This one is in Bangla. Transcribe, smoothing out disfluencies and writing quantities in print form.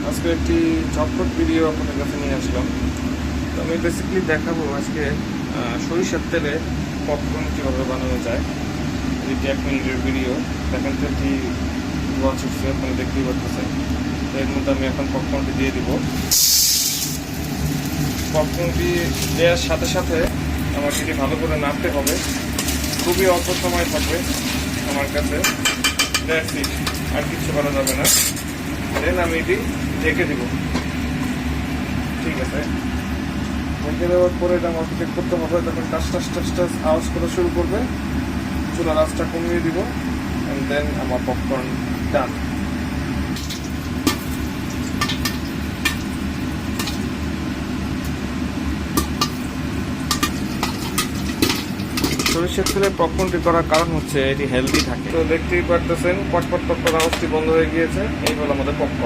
আজকে একটি চটপট ভিডিও আপনাদের কাছে নিয়ে আসলাম। তো আমি বেসিক্যালি দেখাবো আজকে সরিষার তেলে পপকর্ন কীভাবে বানানো যায়। এটি 1 মিনিটের ভিডিও, দেখেন তো এটি ওয়াচ হচ্ছে, আপনারা দেখতেই পাচ্ছেন। তো এর মধ্যে আমি এখন পপকর্নটি দিয়ে দিব। পপকর্নটি দেওয়ার সাথে সাথে আমাকে এটি ভালো করে নাড়তে হবে, খুবই অল্প সময় থাকবে আমার কাছে, দ্যাটস ইট, আর কিছু করা যাবে না। দেন আমি এটি ঢেকে দিব। ঠিক আছে, ঢেকে দেওয়ার পরে এটা আমাকে চেক করতে হবে, তখন টাস টাস টাস টাস আওয়াজ করা শুরু করবে। চুলার আঁচটা কমিয়ে দিব, অ্যান্ড দেন আমার পপকর্ন ডান। সরিষার তেলে পপকর্নটি করার কারণ হচ্ছে এটি হেলদি থাকে। তো দেখতেই পারতেছেন পটপট পটপট আওয়াজটি বন্ধ হয়ে গিয়েছে। এই হলো আমাদের পপকর্ন।